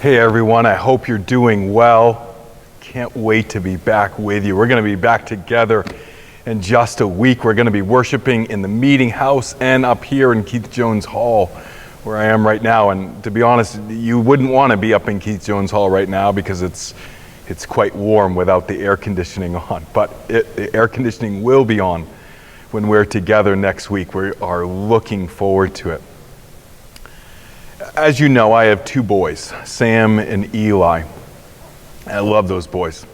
Hey everyone, I hope you're doing well. Can't wait to be back with you. We're going to be back together in just a week. We're going to be worshiping in the meeting house and up here in Keith Jones Hall, where I am right now. And to be honest, you wouldn't want to be up in Keith Jones Hall right now because it's quite warm without the air conditioning on. But the air conditioning will be on when we're together next week. We are looking forward to it. As you know, I have two boys, Sam and Eli. I love those boys.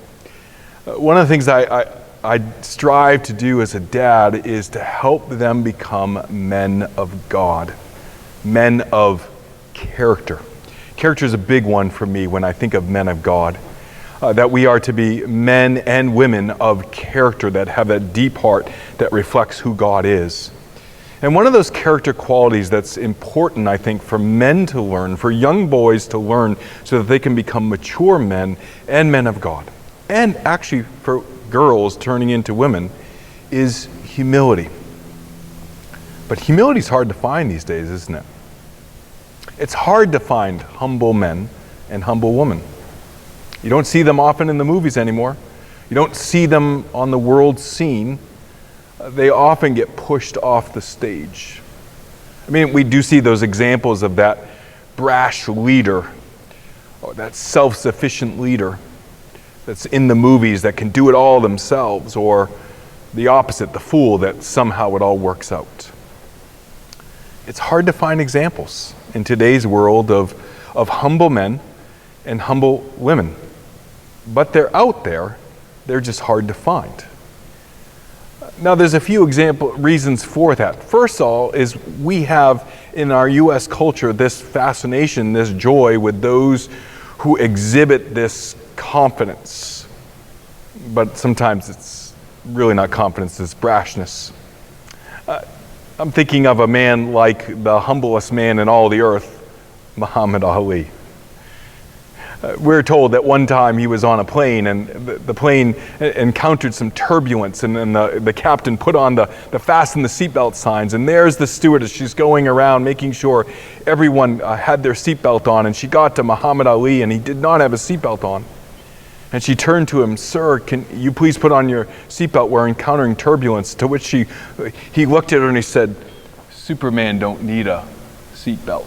One of the things I strive to do as a dad is to help them become men of God, men of character. Character is a big one for me when I think of men of God, that we are to be men and women of character that have that deep heart that reflects who God is. And one of those character qualities that's important, I think, for men to learn, for young boys to learn so that they can become mature men and men of God, and actually for girls turning into women, is humility. But humility is hard to find these days, isn't it? It's hard to find humble men and humble women. You don't see them often in the movies anymore. You don't see them on the world scene. They often get pushed off the stage. I mean, we do see those examples of that brash leader, or that self-sufficient leader that's in the movies that can do it all themselves, or the opposite, the fool that somehow it all works out. It's hard to find examples in today's world of humble men and humble women. But they're out there, they're just hard to find. Now, there's a few reasons for that. First of all is we have in our U.S. culture this fascination, this joy with those who exhibit this confidence. But sometimes it's really not confidence, it's brashness. I'm thinking of a man like the humblest man in all the earth, Muhammad Ali. We're told that one time he was on a plane and the plane encountered some turbulence, and then the captain put on the fasten the seatbelt signs, and there's the stewardess. She's going around making sure everyone had their seatbelt on, and she got to Muhammad Ali and he did not have a seatbelt on. And she turned to him, "Sir, can you please put on your seatbelt? We're encountering turbulence." To which he looked at her and he said, "Superman don't need a seatbelt."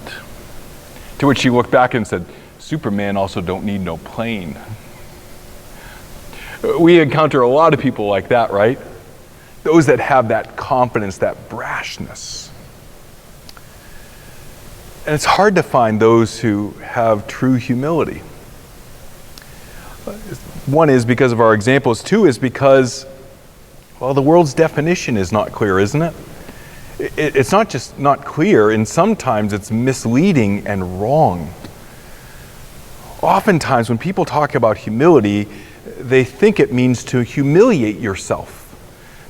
To which she looked back and said, "Superman also don't need no plane." We encounter a lot of people like that, right? Those that have that confidence, that brashness. And it's hard to find those who have true humility. One is because of our examples. Two is because, well, the world's definition is not clear, isn't it? It's not just not clear, and sometimes it's misleading and wrong. Oftentimes when people talk about humility, they think it means to humiliate yourself,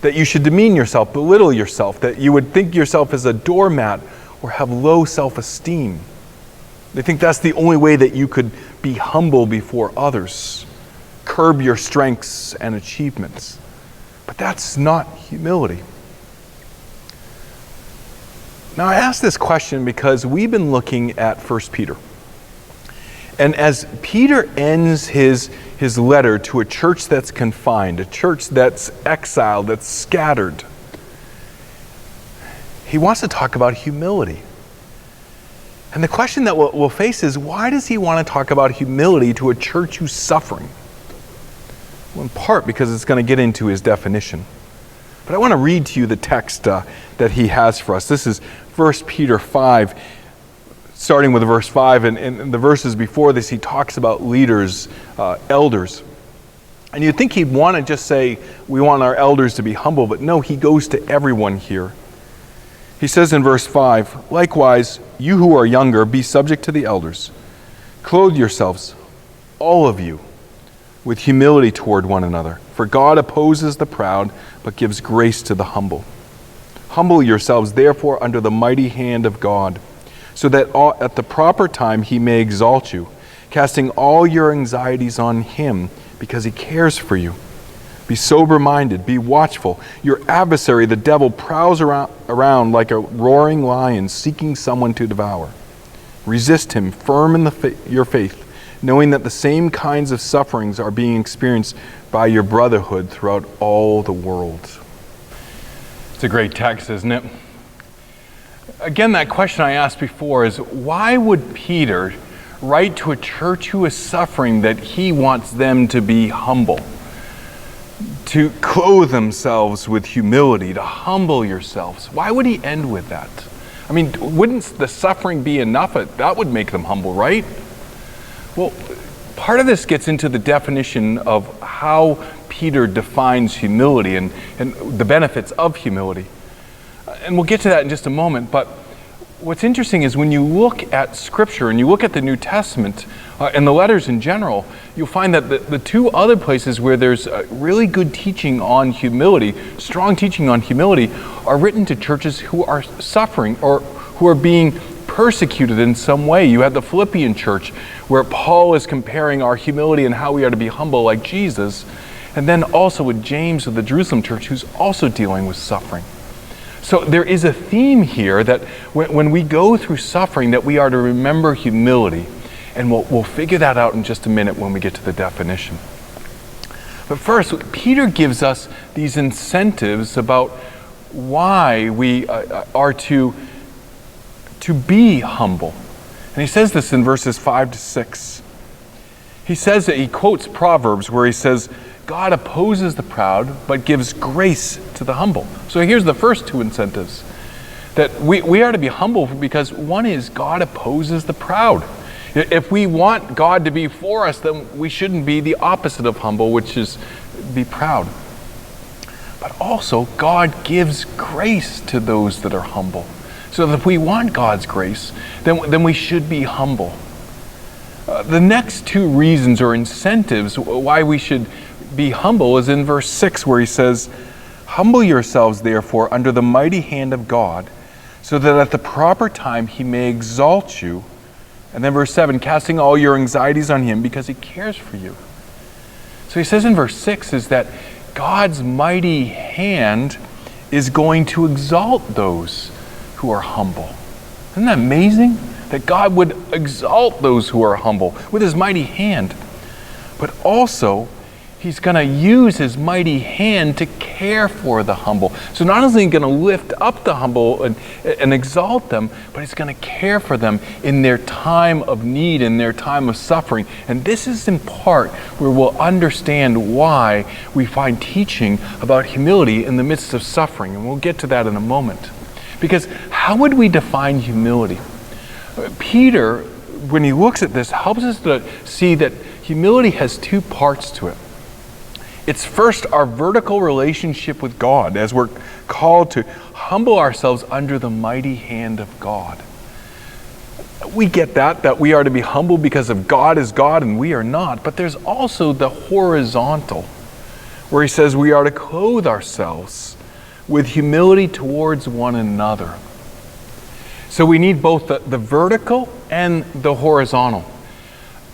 that you should demean yourself, belittle yourself, that you would think yourself as a doormat or have low self-esteem. They think that's the only way that you could be humble before others, curb your strengths and achievements. But that's not humility. Now I ask this question because we've been looking at 1 Peter. And as Peter ends his letter to a church that's confined, a church that's exiled, that's scattered, he wants to talk about humility. And the question that we'll face is, why does he want to talk about humility to a church who's suffering? Well, in part because it's going to get into his definition. But I want to read to you the text that he has for us. This is 1 Peter 5. Starting with verse 5, and the verses before this, he talks about leaders, elders. And you'd think he'd want to just say, we want our elders to be humble, but no, he goes to everyone here. He says in verse 5, "Likewise, you who are younger, be subject to the elders. Clothe yourselves, all of you, with humility toward one another. For God opposes the proud, but gives grace to the humble. Humble yourselves, therefore, under the mighty hand of God, so that at the proper time he may exalt you, casting all your anxieties on him, because he cares for you. Be sober-minded, be watchful. Your adversary, the devil, prowls around like a roaring lion, seeking someone to devour. Resist him, firm in your faith, knowing that the same kinds of sufferings are being experienced by your brotherhood throughout all the world. It's a great text, isn't it? Again, that question I asked before is, why would Peter write to a church who is suffering that he wants them to be humble? To clothe themselves with humility, to humble yourselves. Why would he end with that? I mean, wouldn't the suffering be enough? That would make them humble, right? Well, part of this gets into the definition of how Peter defines humility and the benefits of humility. And we'll get to that in just a moment, but what's interesting is when you look at Scripture and you look at the New Testament and the letters in general, you'll find that the two other places where there's really good teaching on humility, strong teaching on humility, are written to churches who are suffering or who are being persecuted in some way. You have the Philippian church where Paul is comparing our humility and how we are to be humble like Jesus, and then also with James of the Jerusalem church who's also dealing with suffering. So there is a theme here that when we go through suffering that we are to remember humility, and we'll figure that out in just a minute when we get to the definition. But first, Peter gives us these incentives about why we are to be humble. And he says this in verses 5 to 6. He says that he quotes Proverbs where he says, God opposes the proud, but gives grace to the humble. So here's the first two incentives. That we are to be humble because one is God opposes the proud. If we want God to be for us, then we shouldn't be the opposite of humble, which is be proud. But also, God gives grace to those that are humble. So if we want God's grace, then we should be humble. The next two reasons or incentives why we should be humble is in verse 6 where he says, humble yourselves therefore under the mighty hand of God, so that at the proper time he may exalt you. And then verse 7, casting all your anxieties on him because he cares for you. So he says in verse 6 is that God's mighty hand is going to exalt those who are humble. Isn't that amazing? That God would exalt those who are humble with his mighty hand. But also, he's going to use his mighty hand to care for the humble. So not only is he going to lift up the humble and exalt them, but he's going to care for them in their time of need, in their time of suffering. And this is in part where we'll understand why we find teaching about humility in the midst of suffering. And we'll get to that in a moment. Because how would we define humility? Peter, when he looks at this, helps us to see that humility has two parts to it. It's first our vertical relationship with God, as we're called to humble ourselves under the mighty hand of God. We get that we are to be humble because of God is God and we are not. But there's also the horizontal, where he says we are to clothe ourselves with humility towards one another. So we need both the vertical and the horizontal.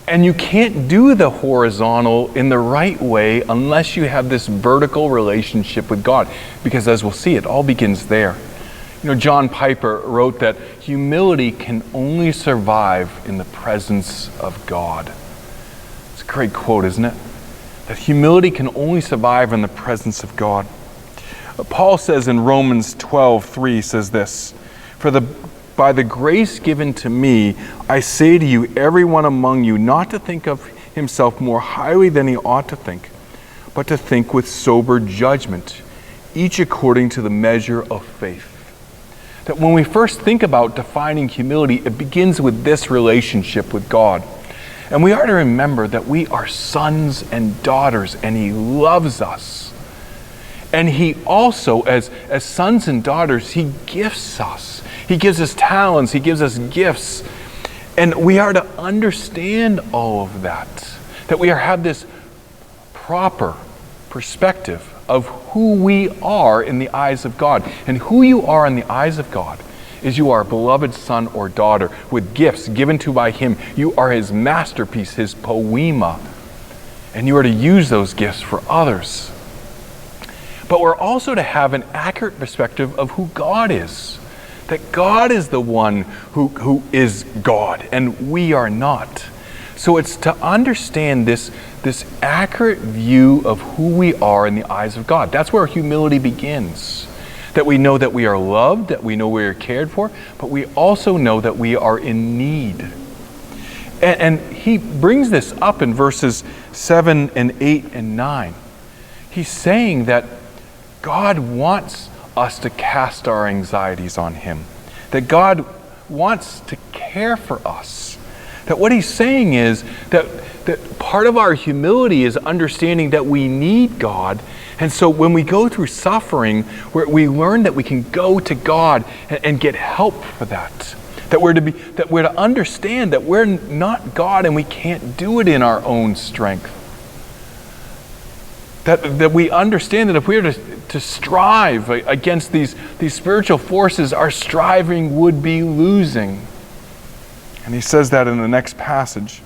And you can't do the horizontal in the right way unless you have this vertical relationship with God. Because as we'll see, it all begins there. You know, John Piper wrote that humility can only survive in the presence of God. It's a great quote, isn't it? That humility can only survive in the presence of God. Paul says in Romans 12:3 says this, by the grace given to me, I say to you, everyone among you, not to think of himself more highly than he ought to think, but to think with sober judgment, each according to the measure of faith. That when we first think about defining humility, it begins with this relationship with God. And we are to remember that we are sons and daughters, and he loves us. And he also, as sons and daughters, he gifts us. He gives us talents. He gives us gifts. And we are to understand all of that. That we have this proper perspective of who we are in the eyes of God. And who you are in the eyes of God is you are a beloved son or daughter with gifts given to by him. You are his masterpiece, his poema. And you are to use those gifts for others. But we're also to have an accurate perspective of who God is. That God is the one who is God, and we are not. So it's to understand this accurate view of who we are in the eyes of God. That's where humility begins. That we know that we are loved, that we know we are cared for, but we also know that we are in need. And he brings this up in verses 7 and 8 and 9. He's saying that God wants us to cast our anxieties on him. That God wants to care for us. That what he's saying is that part of our humility is understanding that we need God. And so when we go through suffering, we learn that we can go to God and get help for that. That we're to understand that we're not God and we can't do it in our own strength. That we understand that if we are to strive against these spiritual forces, our striving would be losing. And he says that in the next passage,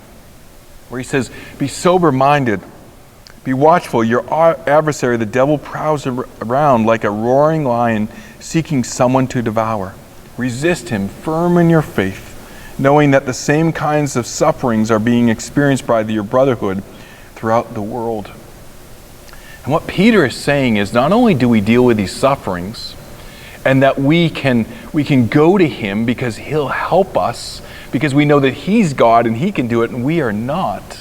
where he says, be sober-minded, be watchful. Your adversary, the devil, prowls around like a roaring lion, seeking someone to devour. Resist him, firm in your faith, knowing that the same kinds of sufferings are being experienced by your brotherhood throughout the world. And what Peter is saying is not only do we deal with these sufferings, and that we can go to him because he'll help us, because we know that he's God and he can do it and we are not.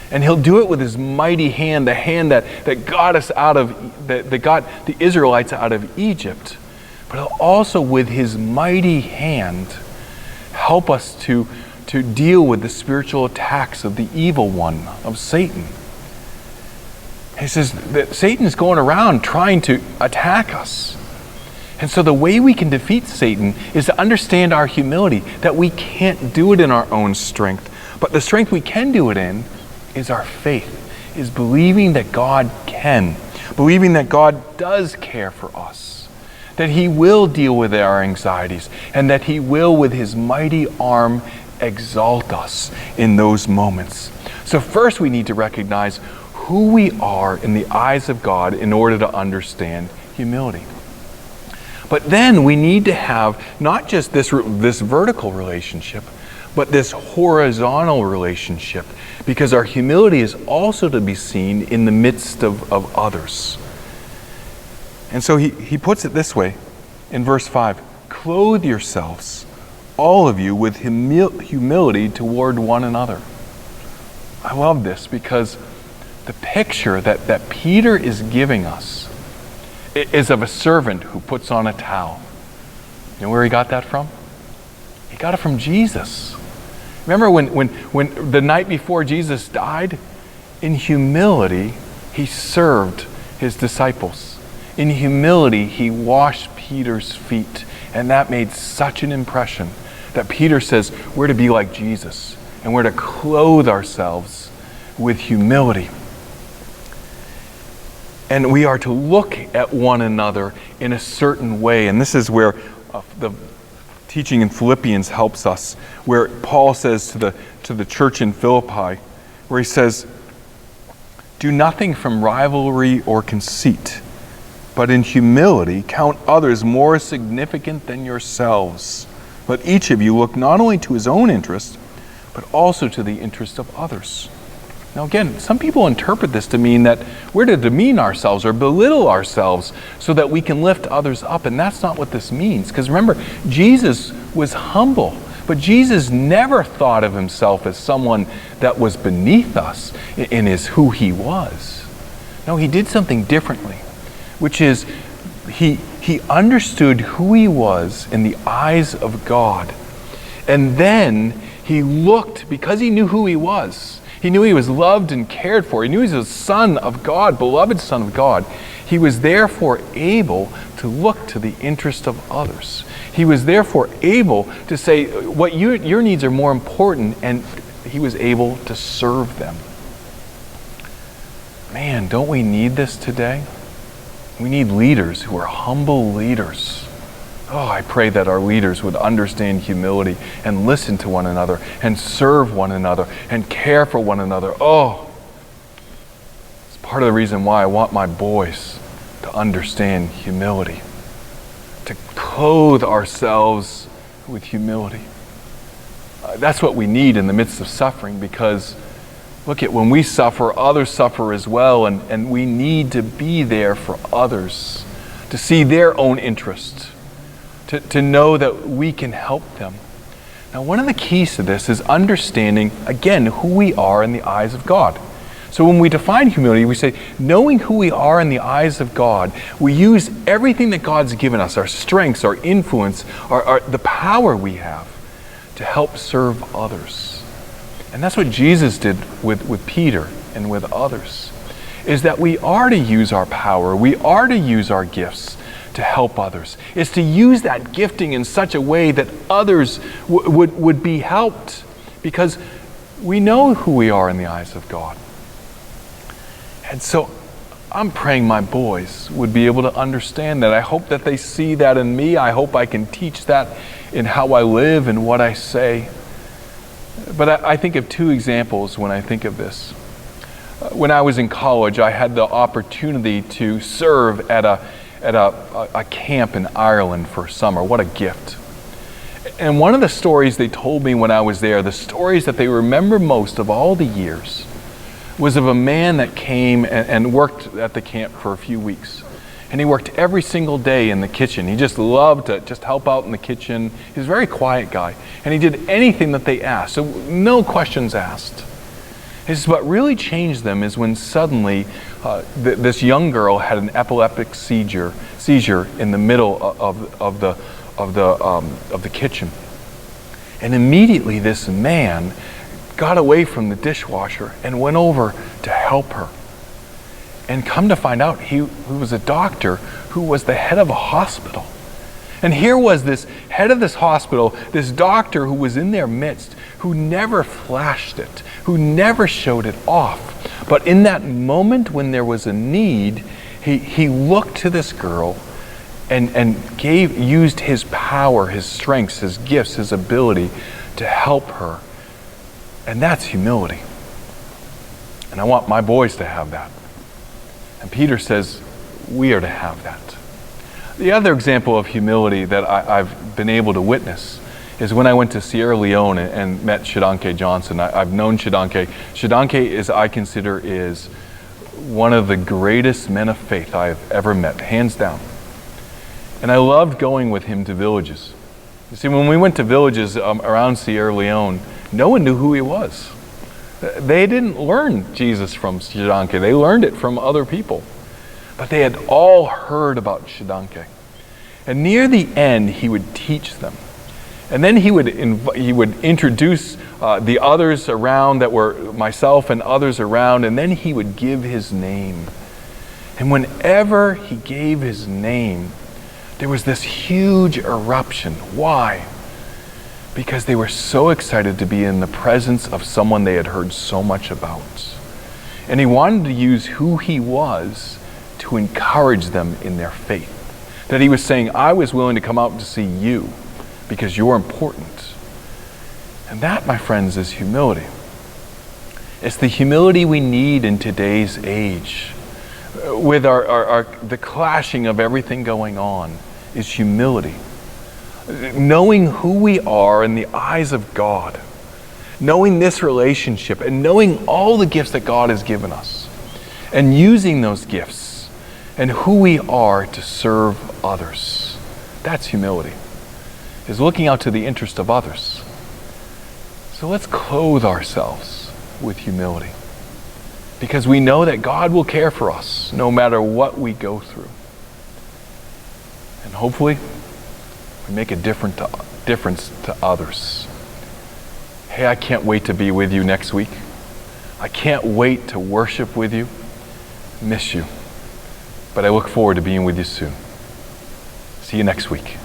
And he'll do it with his mighty hand, the hand that got us that got the Israelites out of Egypt. But he'll also with his mighty hand help us to deal with the spiritual attacks of the evil one, of Satan. He says that Satan is going around trying to attack us. And so the way we can defeat Satan is to understand our humility, that we can't do it in our own strength. But the strength we can do it in is our faith, is believing that God can, believing that God does care for us, that he will deal with our anxieties, and that he will, with his mighty arm, exalt us in those moments. So first we need to recognize who we are in the eyes of God in order to understand humility. But then we need to have not just this vertical relationship, but this horizontal relationship, because our humility is also to be seen in the midst of others. And so he puts it this way in verse 5, clothe yourselves, all of you, with humility toward one another. I love this because the picture that Peter is giving us is of a servant who puts on a towel. You know where he got that from? He got it from Jesus. Remember when the night before Jesus died, in humility, he served his disciples. In humility, he washed Peter's feet. And that made such an impression that Peter says we're to be like Jesus and we're to clothe ourselves with humility. And we are to look at one another in a certain way. And this is where the teaching in Philippians helps us, where Paul says to the church in Philippi, where he says, do nothing from rivalry or conceit, but in humility count others more significant than yourselves. Let each of you look not only to his own interest, but also to the interest of others. Now again, some people interpret this to mean that we're to demean ourselves or belittle ourselves so that we can lift others up, and that's not what this means. Because remember, Jesus was humble, but Jesus never thought of himself as someone that was beneath us in who he was. No, he did something differently, which is he understood who he was in the eyes of God. And then he looked, because he knew who he was, he knew he was loved and cared for. He knew he was a son of God, beloved son of God. He was therefore able to look to the interest of others. He was therefore able to say, what your needs are more important, and he was able to serve them. Man, don't we need this today? We need leaders who are humble leaders. Oh, I pray that our leaders would understand humility and listen to one another and serve one another and care for one another. Oh, it's part of the reason why I want my boys to understand humility, to clothe ourselves with humility. That's what we need in the midst of suffering, because look at when we suffer, others suffer as well, and we need to be there for others, to see their own interest, to know that we can help them. Now, one of the keys to this is understanding, again, who we are in the eyes of God. So when we define humility, we say, knowing who we are in the eyes of God, we use everything that God's given us, our strengths, our influence, the power we have, to help serve others. And that's what Jesus did with Peter and with others, is that we are to use our power, we are to use our gifts to help others. It's to use that gifting in such a way that others would be helped, because we know who we are in the eyes of God. And so I'm praying my boys would be able to understand that. I hope that they see that in me. I hope I can teach that in how I live and what I say. But I think of two examples when I think of this. When I was in college, I had the opportunity to serve at a camp in Ireland for summer. What a gift. And one of the stories they told me when I was there, the stories that they remember most of all the years, was of a man that came and worked at the camp for a few weeks. And he worked every single day in the kitchen. He just loved to just help out in the kitchen. He was a very quiet guy. And he did anything that they asked, so no questions asked. He says, what really changed them is when suddenly this young girl had an epileptic seizure in the middle of the kitchen. And immediately this man got away from the dishwasher and went over to help her. And come to find out, he was a doctor who was the head of a hospital. And here was this head of this hospital, this doctor who was in their midst, who never flashed it, who never showed it off. But in that moment when there was a need, he looked to this girl and used his power, his strengths, his gifts, his ability to help her. And that's humility. And I want my boys to have that. And Peter says we are to have that. The other example of humility that I've been able to witness is when I went to Sierra Leone and met Shodankeh Johnson. I've known Shodankeh. Shodankeh I consider is one of the greatest men of faith I've ever met, hands down. And I loved going with him to villages. You see, when we went to villages around Sierra Leone, no one knew who he was. They didn't learn Jesus from Shodankeh. They learned it from other people. But they had all heard about Shodankeh. And near the end, he would teach them. And then he would introduce the others around that were myself and others around, and then he would give his name. And whenever he gave his name, there was this huge eruption. Why? Because they were so excited to be in the presence of someone they had heard so much about. And he wanted to use who he was to encourage them in their faith. That he was saying, I was willing to come out to see you because you're important. And that, my friends, is humility. It's the humility we need in today's age. With the clashing of everything going on is humility. Knowing who we are in the eyes of God, knowing this relationship and knowing all the gifts that God has given us, and using those gifts and who we are to serve others. That's humility, is looking out to the interest of others. So let's clothe ourselves with humility, because we know that God will care for us no matter what we go through. And hopefully, we make a difference to others. Hey, I can't wait to be with you next week. I can't wait to worship with you. Miss you. But I look forward to being with you soon. See you next week.